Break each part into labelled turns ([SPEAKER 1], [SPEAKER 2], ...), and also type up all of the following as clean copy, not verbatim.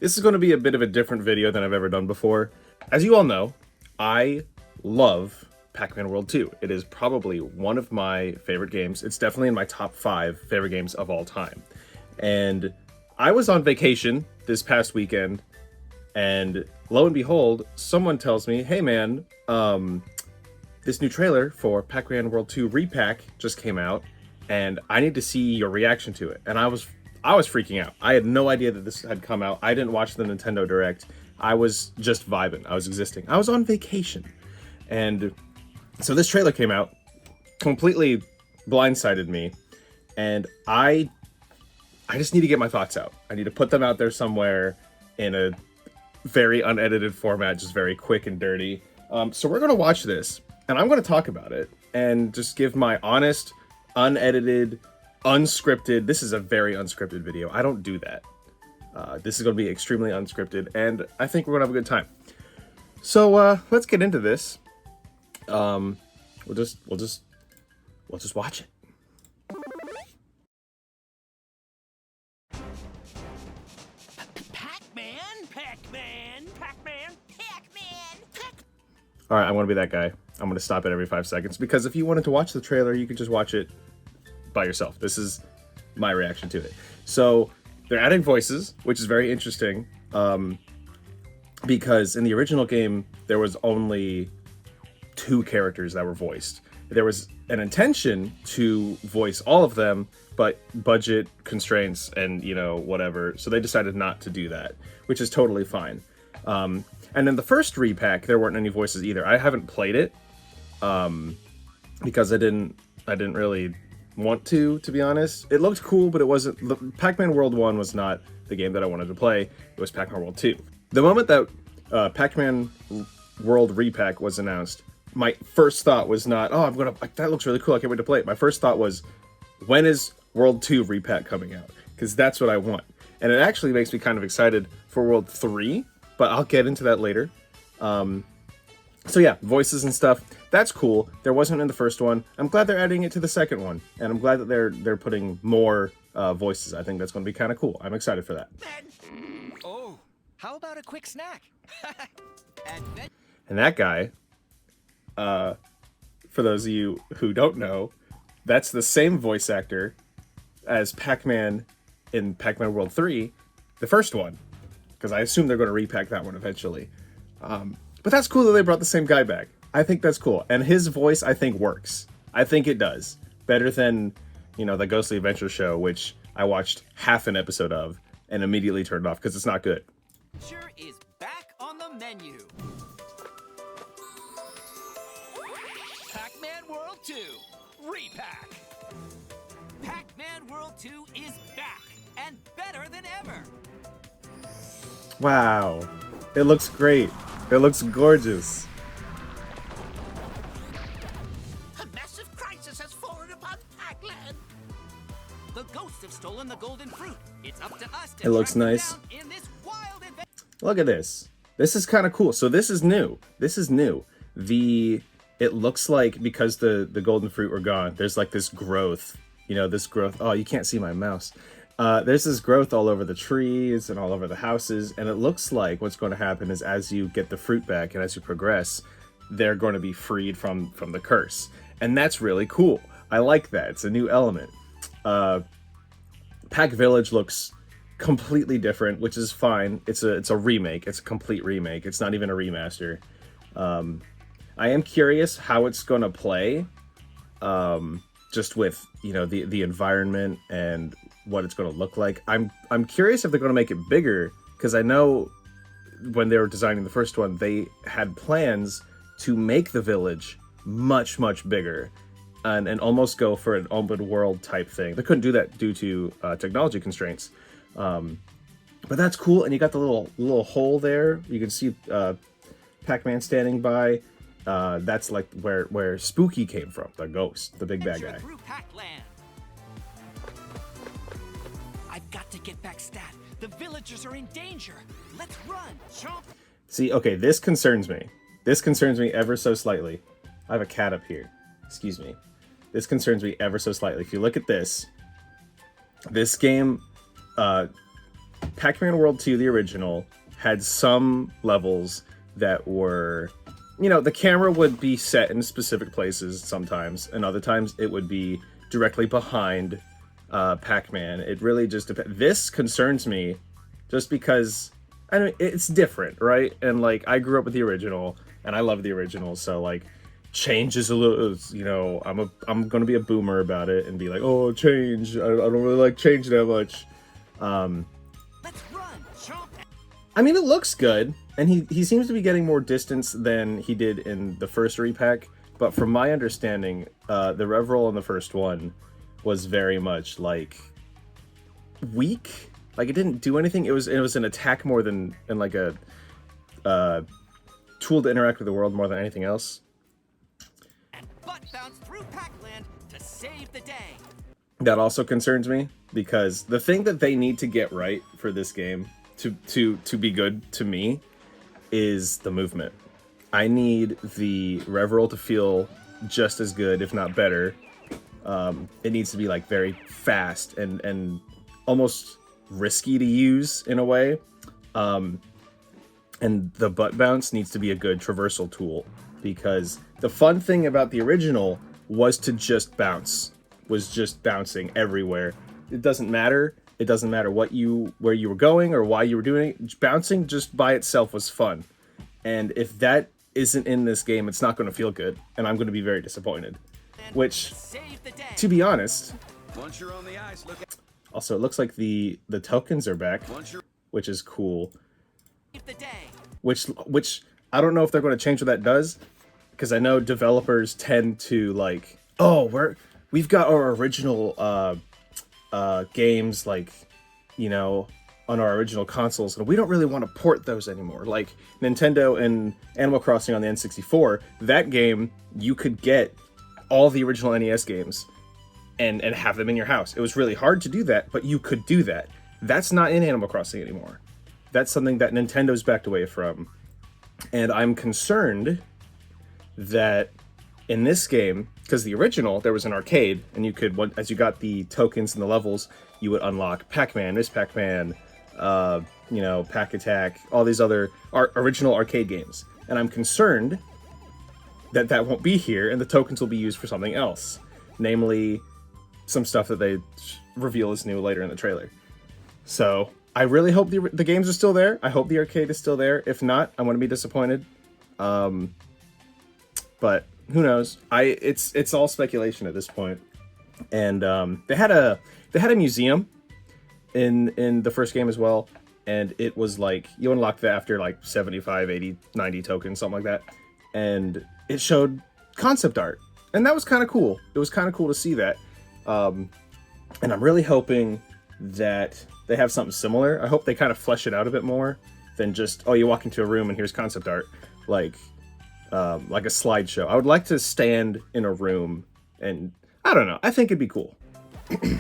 [SPEAKER 1] This is going to be a bit of a different video than I've ever done before. As you all know, I love Pac-Man World 2. It is probably one of my favorite games. It's definitely in my top 5 favorite games of all time. And I was on vacation this past weekend, and lo and behold, someone tells me, hey man, this new trailer for Pac-Man World 2 Re-Pac just came out, and I need to see your reaction to it. And I was freaking out. I had no idea that this had come out. I didn't watch the Nintendo Direct. I was just vibing. I was existing. I was on vacation. And so this trailer came out, completely blindsided me, and I just need to get my thoughts out. I need to put them out there somewhere in a very unedited format, just very quick and dirty. So we're going to watch this, and I'm going to talk about it and just give my honest, unedited, unscripted. This is a very unscripted video. I don't do that. This is going to be extremely unscripted, and I think we're going to have a good time. So let's get into this. We'll just watch it. All right, I'm going to be that guy. I'm going to stop it every 5 seconds, because if you wanted to watch the trailer, you could just watch it by yourself. This is my reaction to it. So they're adding voices, which is very interesting, because in the original game, there was only 2 characters that were voiced. There was an intention to voice all of them, but budget constraints and, you know, whatever. So they decided not to do that, which is totally fine. And in the first Re-Pac, there weren't any voices either. I haven't played it because I didn't really want to be honest. It looked cool, but it wasn't. Pac-Man World 1 was not the game that I wanted to play. It was Pac-Man World 2. The moment that Pac-Man World Re-Pac was announced, my first thought was not, oh, that looks really cool, I can't wait to play it. My first thought was, when is World 2 Re-Pac coming out? Because that's what I want. And it actually makes me kind of excited for World 3, but I'll get into that later. So yeah, voices and stuff, that's cool. There wasn't in the first one. I'm glad they're adding it to the second one, and I'm glad that they're putting more voices. I think that's going to be kind of cool. I'm excited for that.
[SPEAKER 2] Oh, how about a quick snack?
[SPEAKER 1] And that guy, for those of you who don't know, that's the same voice actor as Pac-Man in Pac-Man World 3, the first one, because I assume they're going to repack that one eventually. But that's cool that they brought the same guy back. I think that's cool. And his voice, I think, works. I think it does. Better than, you know, the Ghostly Adventure show, which I watched half an episode of and immediately turned off because it's not good.
[SPEAKER 2] Sure is back on the menu. Pac-Man World 2, Re-Pac. Pac-Man World 2 is back and better than ever.
[SPEAKER 1] Wow. It looks great. It looks gorgeous.
[SPEAKER 3] A massive crisis has fallen upon Pac-Land.
[SPEAKER 2] The ghosts have stolen the golden fruit. It's up to us to
[SPEAKER 1] It looks
[SPEAKER 2] track them
[SPEAKER 1] nice.
[SPEAKER 2] down in this wild adventure.
[SPEAKER 1] Look at this. This is kind of cool. So this is new. This is new. It looks like, because the golden fruit were gone, there's like this growth. You know, this growth. Oh, you can't see my mouse. There's this growth all over the trees and all over the houses, and it looks like what's going to happen is, as you get the fruit back and as you progress, they're going to be freed from the curse. And that's really cool. I like that. It's a new element. Pac Village looks completely different, which is fine. It's a remake. It's a complete remake. It's not even a remaster. I am curious how it's going to play, just with, you know, the environment and what it's going to look like. I'm curious if they're going to make it bigger, because I know when they were designing the first one, they had plans to make the village much bigger and almost go for an open world type thing. They couldn't do that due to technology constraints, but that's cool. And you got the little hole there. You can see Pac-Man standing by. That's like where Spooky came from, the ghost, the big bad guy.
[SPEAKER 2] Through Pac-Land. I've got to get back stat. The villagers are in danger. Let's run, chomp.
[SPEAKER 1] See, okay, this concerns me. This concerns me ever so slightly. I have a cat up here. Excuse me. This concerns me ever so slightly. If you look at this game Pac-Man World 2, the original, had some levels that were, you know, the camera would be set in specific places sometimes, and other times it would be directly behind Pac-Man. It really just depends. This concerns me just because, I mean, it's different, right? And like, I grew up with the original, and I love the original, so like, change is a little, you know, I'm gonna be a boomer about it and be like, oh, change. I don't really like change that much.
[SPEAKER 2] Let's run, chomp.
[SPEAKER 1] I mean, it looks good, and he seems to be getting more distance than he did in the first Re-Pac, but from my understanding, the rev roll in the first one was very much, like, weak. Like, it didn't do anything. It was an attack more than, and like a tool to interact with the world more than anything else.
[SPEAKER 2] And butt bounce through Pac-Land to save the day.
[SPEAKER 1] That also concerns me, because the thing that they need to get right for this game to be good to me is the movement. I need the rev roll to feel just as good, if not better. It needs to be like very fast and almost risky to use in a way. And the butt bounce needs to be a good traversal tool, because the fun thing about the original was to just bounce, was just bouncing everywhere. It doesn't matter. It doesn't matter where you were going or why you were doing it. Bouncing just by itself was fun. And if that isn't in this game, it's not going to feel good, and I'm going to be very disappointed. Which, to be honest,
[SPEAKER 4] Once you're on the ice, look at
[SPEAKER 1] also it looks like the tokens are back, which is cool. Which I don't know if they're going to change what that does, because I know developers tend to like, oh, we've got our original games, like, you know, on our original consoles, and we don't really want to port those anymore. Like Nintendo and Animal Crossing on the N64, that game, you could get all the original NES games and have them in your house. It was really hard to do that, but you could do that. That's not in Animal Crossing anymore. That's something that Nintendo's backed away from. And I'm concerned that in this game, because the original, there was an arcade, and you could, as you got the tokens and the levels, you would unlock Pac-Man, Miss Pac-Man, you know, Pac Attack, all these other original arcade games. And I'm concerned that that won't be here, and the tokens will be used for something else. Namely, some stuff that they reveal is new later in the trailer. So, I really hope the games are still there. I hope the arcade is still there. If not, I'm going to be disappointed. But who knows? It's all speculation at this point. And they had a museum in the first game as well, and it was like you unlock that after like 75, 80, 90 tokens, something like that. And it showed concept art, and that was kind of cool. It was kind of cool to see that. And I'm really hoping that they have something similar. I hope they kind of flesh it out a bit more than just, oh, you walk into a room and here's concept art, like a slideshow. I would like to stand in a room, and I don't know. I think it'd be cool.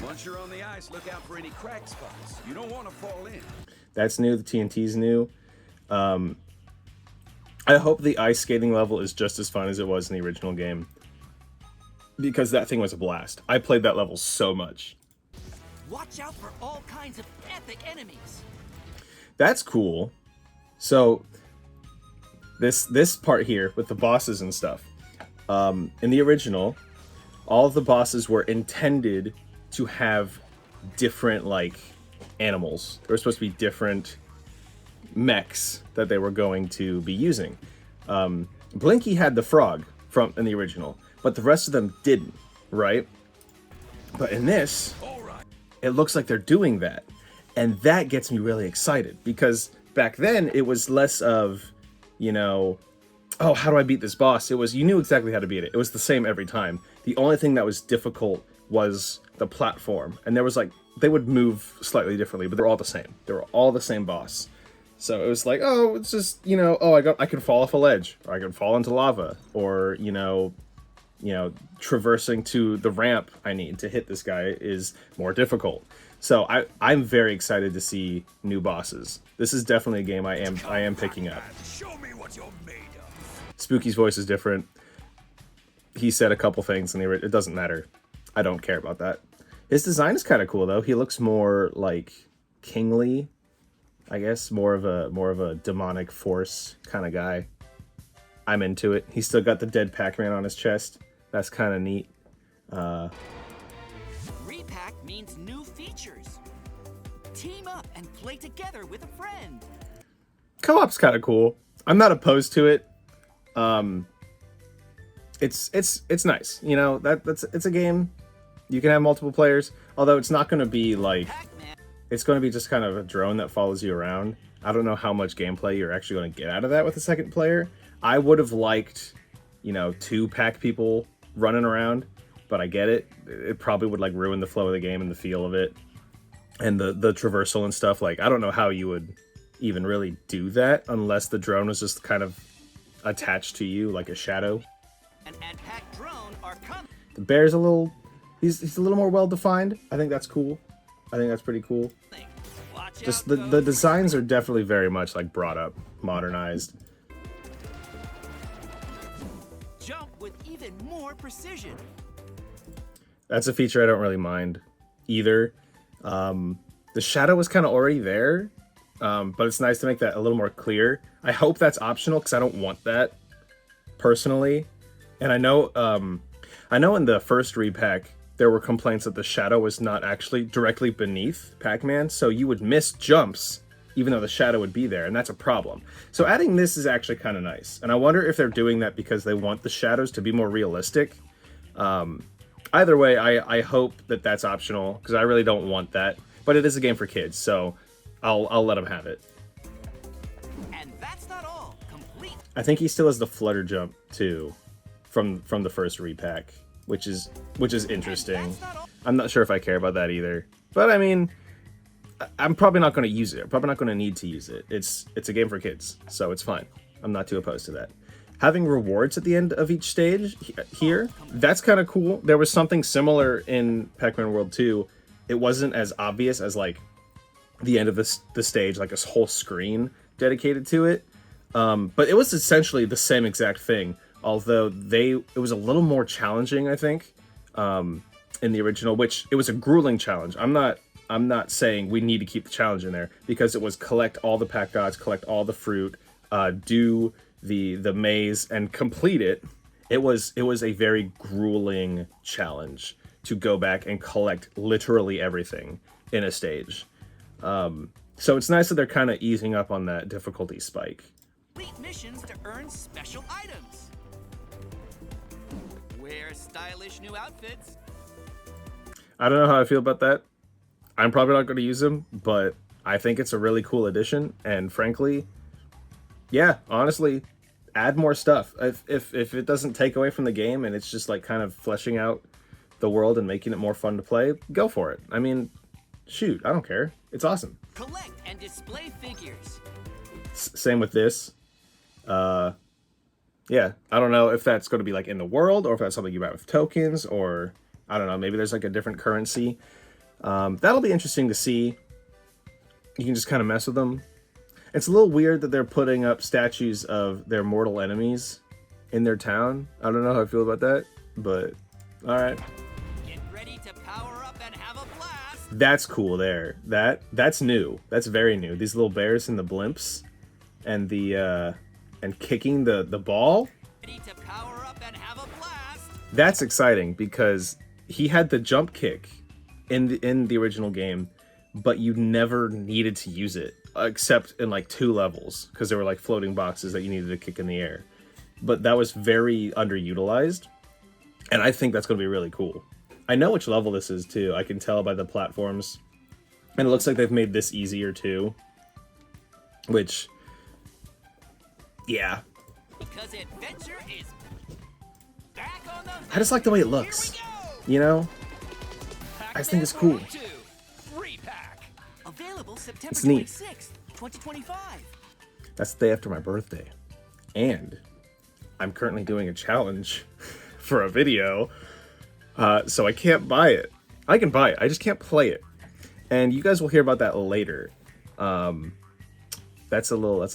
[SPEAKER 4] once you're on the ice, look out for any crack spots. You don't want to fall in.
[SPEAKER 1] That's new. The TNT's new. I hope the ice skating level is just as fun as it was in the original game, because that thing was a blast. I played that level so much.
[SPEAKER 2] Watch out for all kinds of epic enemies.
[SPEAKER 1] That's cool. So this part here with the bosses and stuff, in the original, all of the bosses were intended to have different, like, animals. There were supposed to be different mechs that they were going to be using. Blinky had the frog in the original, but the rest of them didn't, right? But in this, it looks like they're doing that. And that gets me really excited, because back then it was less of, you know, oh, how do I beat this boss? It was, you knew exactly how to beat it. It was the same every time. The only thing that was difficult was the platform. And there was like, they would move slightly differently, but they're all the same. They were all the same boss. So it was like, oh, it's just, you know, oh, I can fall off a ledge, or I can fall into lava, or, you know, traversing to the ramp I need to hit this guy is more difficult. So I'm very excited to see new bosses. This is definitely a game I am picking up.
[SPEAKER 4] Show me what you're made of.
[SPEAKER 1] Spooky's voice is different. He said a couple things and it doesn't matter. I don't care about that. His design is kind of cool though. He looks more like kingly I guess more of a demonic force kind of guy. I'm into it. He's still got the dead Pac-Man on his chest. That's kind of neat.
[SPEAKER 2] Re-Pac means new features. Team up and play together with a friend.
[SPEAKER 1] Co-op's kind of cool. I'm not opposed to it. It's nice. You know, it's a game. You can have multiple players, although it's not going to be like,
[SPEAKER 2] Pac-Man.
[SPEAKER 1] it's going to be just kind of a drone that follows you around. I don't know how much gameplay you're actually going to get out of that with a second player. I would have liked, you know, 2 Pac people running around, but I get it. It probably would like ruin the flow of the game and the feel of it, and the traversal and stuff. Like, I don't know how you would even really do that unless the drone was just kind of attached to you like a shadow.
[SPEAKER 2] And Pac drone are coming.
[SPEAKER 1] The bear's a little, he's a little more well defined. I think that's cool. I think that's pretty cool.
[SPEAKER 2] Watch
[SPEAKER 1] Just
[SPEAKER 2] out,
[SPEAKER 1] the designs are definitely very much like brought up, modernized.
[SPEAKER 2] jump with even more precision.
[SPEAKER 1] That's a feature I don't really mind either. The shadow was kind of already there, but it's nice to make that a little more clear. I hope that's optional because I don't want that personally. And I know in the first Re-Pac, there were complaints that the shadow was not actually directly beneath Pac-Man, so you would miss jumps even though the shadow would be there, and that's a problem. So adding this is actually kind of nice, and I wonder if they're doing that because they want the shadows to be more realistic. Either way, I hope that that's optional because I really don't want that, but it is a game for kids, so I'll let them have it.
[SPEAKER 2] And that's not all. Complete.
[SPEAKER 1] I think he still has the flutter jump too, from the first Re-Pac, which is interesting. I'm not sure if I care about that either, but I mean, I'm probably not going to use it. I'm probably not going to need to use it. It's a game for kids, so it's fine. I'm not too opposed to that. Having rewards at the end of each stage here, that's kind of cool. There was something similar in Pac-Man World 2. It wasn't as obvious as like the end of the stage, like a whole screen dedicated to it. But it was essentially the same exact thing, although it was a little more challenging, I think, in the original, which it was a grueling challenge. I'm not saying we need to keep the challenge in there because it was collect all the Pac gods, collect all the fruit, do the maze and complete it. It was a very grueling challenge to go back and collect literally everything in a stage. So it's nice that they're kind of easing up on that difficulty spike.
[SPEAKER 2] Complete missions to earn special items. Wear stylish new outfits.
[SPEAKER 1] I don't know how I feel about that. I'm probably not going to use them, but I think it's a really cool addition. And frankly, yeah, honestly, add more stuff. If it doesn't take away from the game and it's just like kind of fleshing out the world and making it more fun to play, go for it. I mean, shoot, I don't care. It's awesome.
[SPEAKER 2] Collect and display figures.
[SPEAKER 1] Same with this. Yeah, I don't know if that's going to be like in the world or if that's something you buy with tokens, or I don't know, maybe there's like a different currency. That'll be interesting to see. You can just kind of mess with them. It's a little weird that they're putting up statues of their mortal enemies in their town. I don't know how I feel about that, but all right.
[SPEAKER 2] Get ready to power up and have a blast.
[SPEAKER 1] That's cool there. That's new. That's very new. These little bears and the blimps and the and kicking the ball.
[SPEAKER 2] Ready to power up and have a blast.
[SPEAKER 1] That's exciting because he had the jump kick in the original game, but you never needed to use it except in like 2 levels because there were like floating boxes that you needed to kick in the air. But that was very underutilized, and I think that's going to be really cool. I know which level this is too. I can tell by the platforms, and it looks like they've made this easier too, which, yeah,
[SPEAKER 2] Because adventure is back on the.
[SPEAKER 1] I just like the way it looks, you know? I just think it's cool.
[SPEAKER 2] Re-Pac. Available September
[SPEAKER 1] It's neat.
[SPEAKER 2] 26th, 2025.
[SPEAKER 1] That's the day after my birthday. And I'm currently doing a challenge for a video, so I can't buy it. I can buy it, I just can't play it. And you guys will hear about that later. That's a little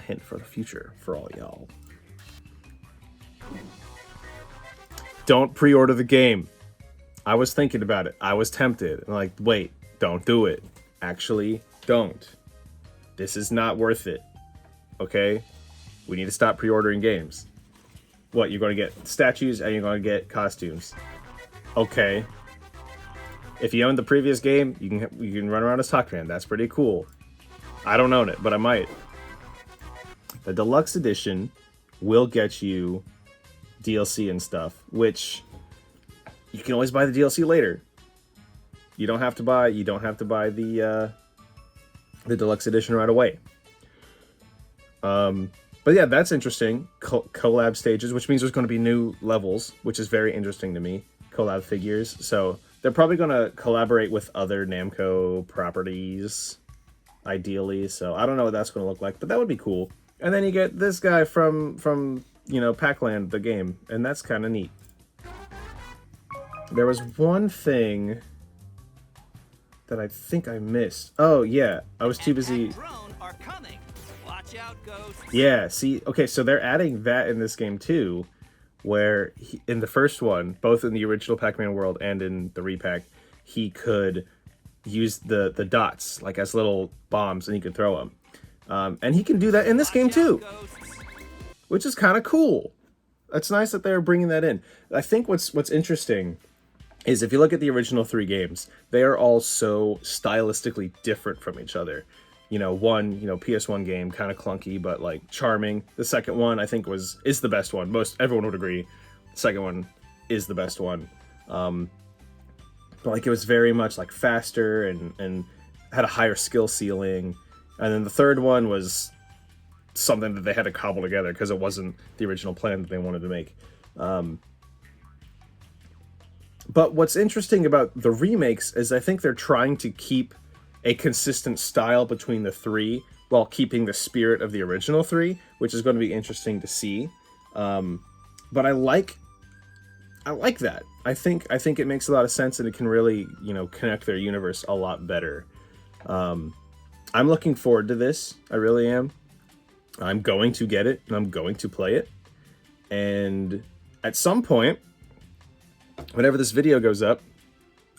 [SPEAKER 1] hint for the future for all y'all. Don't pre-order the game. I was thinking about it. I was tempted. I'm like, wait, don't do it. Actually, don't. This is not worth it. Okay? We need to stop pre-ordering games. What, you're going to get statues and you're going to get costumes. Okay. If you own the previous game, you can run around as Pac-Man. That's pretty cool. I don't own it, but I might. The deluxe edition will get you DLC and stuff, which you can always buy the DLC later. You don't have to buy the deluxe edition right away. But yeah, that's interesting. Collab stages, which means there's going to be new levels, which is very interesting to me. Collab figures. So they're probably going to collaborate with other Namco properties, ideally. So I don't know what that's going to look like, but that would be cool. And then you get this guy from Pac-Land, the game, and that's kind of neat. There was one thing that I think I missed. Oh yeah, I was too busy.
[SPEAKER 2] Drone are coming. Watch out, ghosts.
[SPEAKER 1] Yeah, see, okay, so they're adding that in this game too, where in the first one, both in the original Pac-Man World and in the Re-Pac, he could use the dots like as little bombs and he could throw them. And he can do that in this game too, which is kind of cool. It's nice that they're bringing that in. I think what's interesting is if you look at the original 3 games, they are all so stylistically different from each other. One, PS1 game, kind of clunky, but like charming. The second one, I think, is the best one. Everyone would agree. The second one is the best one. But like it was very much like faster and had a higher skill ceiling. And then the third one was something that they had to cobble together because it wasn't the original plan that they wanted to make. But what's interesting about the remakes is I think they're trying to keep a consistent style between the 3 while keeping the spirit of the original 3, which is going to be interesting to see. But I like that. I think it makes a lot of sense and it can really, connect their universe a lot better. I'm looking forward to this. I really am. I'm going to get it and I'm going to play it. And at some point, whenever this video goes up,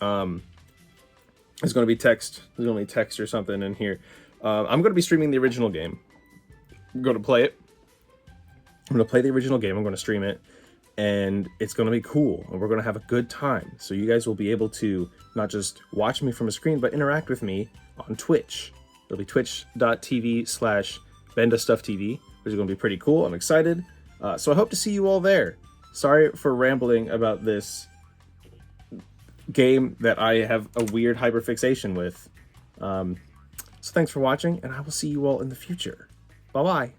[SPEAKER 1] there's going to be text. There's going to be text or something in here. I'm going to be streaming the original game. I'm going to play it. I'm going to play the original game. I'm going to stream it. And it's going to be cool. And we're going to have a good time. So you guys will be able to not just watch me from a screen, but interact with me on Twitch. It'll be twitch.tv/BendaStuffTV, which is going to be pretty cool. I'm excited. So I hope to see you all there. Sorry for rambling about this game that I have a weird hyperfixation with. So thanks for watching, and I will see you all in the future. Bye-bye.